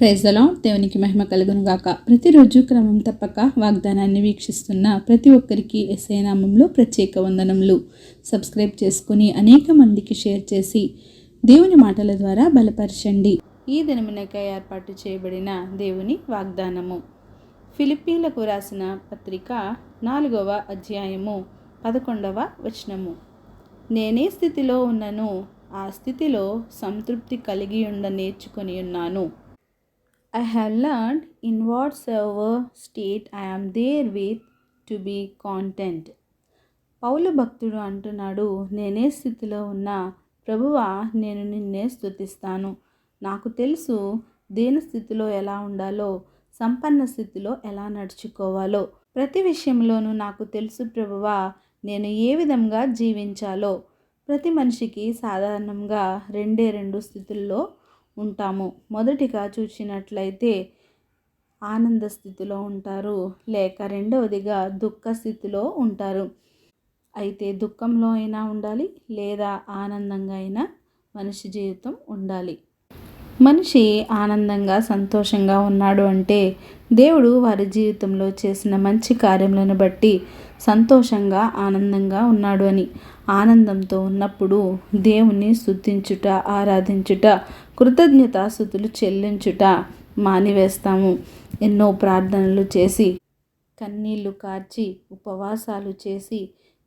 Praise the lord. దేవునికి మహిమ కలుగును గాక. ప్రతిరోజు క్రమం తప్పక వాగ్దానాన్ని వీక్షిస్తున్న ప్రతి ఒక్కరికి యేసయ్య నామములో ప్రత్యేక వందనములు. సబ్స్క్రైబ్ చేసుకుని అనేక మందికి షేర్ చేసి దేవుని మాటల ద్వారా బలపరచండి. ఈ దినమునకై ఏర్పాటు చేయబడిన దేవుని వాగ్దానము ఫిలిప్పీలకు రాసిన పత్రిక 4వ అధ్యాయము 11వ వచనము. నేనే స్థితిలో ఉన్నను, ఆ స్థితిలో సంతృప్తి కలిగి నేర్చుకొని ఉన్నాను. I have learned in whatsoever state I am therewith to be content. పౌలు భక్తుడు అంటున్నాడు, నేనే స్థితిలో ఉన్నా, ప్రభువా నేను నిన్నే స్తుతిస్తాను. నాకు తెలుసు దీన స్థితిలో ఎలా ఉండాలో, సంపన్న స్థితిలో ఎలా నడుచుకోవాలో. ప్రతి విషయంలోనూ నాకు తెలుసు ప్రభువా, నేను ఏ విధంగా జీవించాలో. ప్రతి మనిషికి సాధారణంగా రెండు స్థితుల్లో ఉంటాము. మొదటిగా చూసినట్లయితే ఆనంద స్థితిలో ఉంటారు, లేక రెండవదిగా దుఃఖ స్థితిలో ఉంటారు. అయితే దుఃఖంలో అయినా ఉండాలి, లేదా ఆనందంగా అయినా మనిషి జీవితం ఉండాలి. మనిషి ఆనందంగా సంతోషంగా ఉన్నాడు అంటే దేవుడు వారి జీవితంలో చేసిన మంచి కార్యములను బట్టి సంతోషంగా ఆనందంగా ఉన్నాడు అని. ఆనందంతో ఉన్నప్పుడు దేవుణ్ణి స్తుతించుట, ఆరాధించుట, కృతజ్ఞతాస్తుతులు చెల్లించుట మానివేస్తాము. ఎన్నో ప్రార్థనలు చేసి, కన్నీళ్లు కార్చి, ఉపవాసాలు చేసి,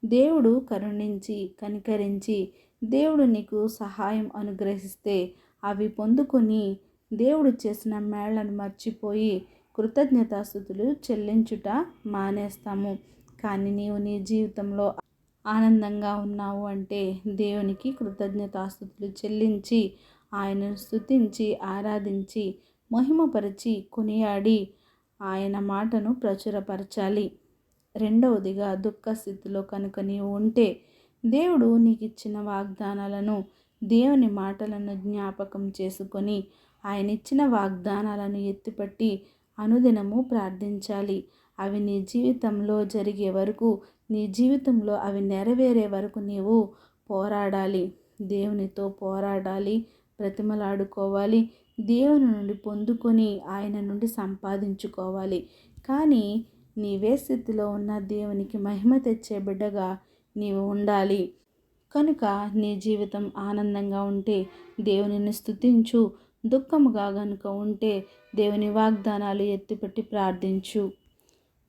దేవుడు కరుణించి, కనికరించి, దేవుడు నీకు సహాయం అనుగ్రహిస్తే అవి పొందుకొని దేవుడు చేసిన మేళ్లను మర్చిపోయి కృతజ్ఞతాస్తుతులు చెల్లించుట మానేస్తాము. కానీ నీవు నీ జీవితంలో ఆనందంగా ఉన్నావు అంటే దేవునికి కృతజ్ఞతాస్తుతులు చెల్లించి, ఆయనను స్తుతించి, ఆరాధించి, మహిమపరిచి, కొనియాడి ఆయన మాటను ప్రచురపరచాలి. రెండవదిగా దుఃఖ స్థితిలో కనుక నీవు ఉంటే దేవుడు నీకు ఇచ్చిన వాగ్దానాలను, దేవుని మాటలను జ్ఞాపకం చేసుకొని ఆయన ఇచ్చిన వాగ్దానాలను ఎత్తిపట్టి అనుదినము ప్రార్థించాలి. అవి నీ జీవితంలో జరిగే వరకు, నీ జీవితంలో అవి నెరవేరే వరకు నీవు పోరాడాలి. దేవునితో పోరాడాలి, బ్రతిమలాడుకోవాలి, దేవుని నుండి పొందుకొని ఆయన నుండి సంపాదించుకోవాలి. కానీ నీవే స్థితిలో ఉన్న దేవునికి మహిమ తెచ్చే బిడ్డగా నీవు ఉండాలి. కనుక నీ జీవితం ఆనందంగా ఉంటే దేవునిని స్తుతించు, దుఃఖముగా గనుక ఉంటే దేవుని వాగ్దానాలు ఎత్తిపట్టి ప్రార్థించు.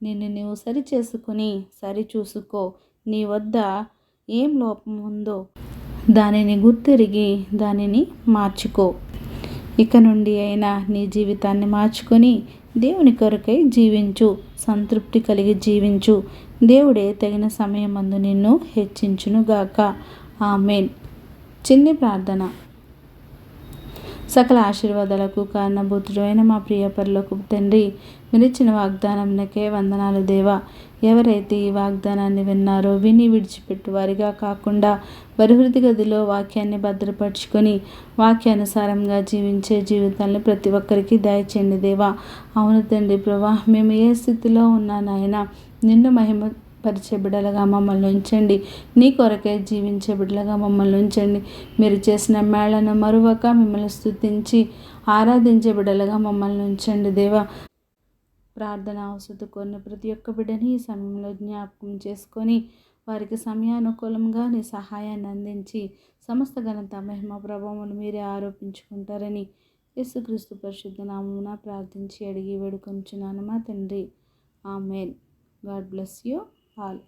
నిన్ను నీవు సరిచేసుకుని సరిచూసుకో. నీ వద్ద ఏం లోపం ఉందో దానిని గుర్తిరిగి దానిని మార్చుకో. ఇక నుండి అయినా నీ జీవితాన్ని మార్చుకొని దేవుని కొరకై జీవించు, సంతృప్తి కలిగి జీవించు. దేవుడే తగిన సమయమందు నిన్ను హెచ్చించునుగాక. ఆమేన్. చిన్ని ప్రార్థన. సకల ఆశీర్వాదాలకు కారణభూతుడు అయిన మా ప్రియ పరలోకపు తండ్రి, మీరిచ్చిన వాగ్దానంకే వందనాలు దేవా. ఎవరైతే ఈ వాగ్దానాన్ని విన్నారో విని విడిచిపెట్టు వారిగా కాకుండా వారి హృదయ గదిలో వాక్యాన్ని భద్రపరుచుకొని వాక్యానుసారంగా జీవించే జీవితాలను ప్రతి ఒక్కరికి దయచేయండి దేవా. అవును తండ్రి ప్రభా, మేము ఏ స్థితిలో ఉన్నా నాయన నిన్ను మహిమ పరిచే బిడ్డలుగా మమ్మల్ని ఉంచండి. నీ కొరకే జీవించే బిడ్డలుగా మమ్మల్ని ఉంచండి. మీరు చేసిన మేళ్లను మరువక మిమ్మల్ని స్తుతించి ఆరాధించే బిడ్డలుగా మమ్మల్ని ఉంచండి దేవా. ప్రార్థన అవసరం కొన్న ప్రతి ఒక్క బిడ్డని ఈ సమయంలో జ్ఞాపకం చేసుకొని వారికి సమయానుకూలంగా నీ సహాయాన్ని అందించి సమస్త ఘనత మహిమ ప్రభావములు మీరే ఆరోపించుకుంటారని యేసుక్రీస్తు పరిశుద్ధ నామమున ప్రార్థించి అడిగి వేడుకొంచున్నాను మా తండ్రి. ఆమేన్. God bless you all.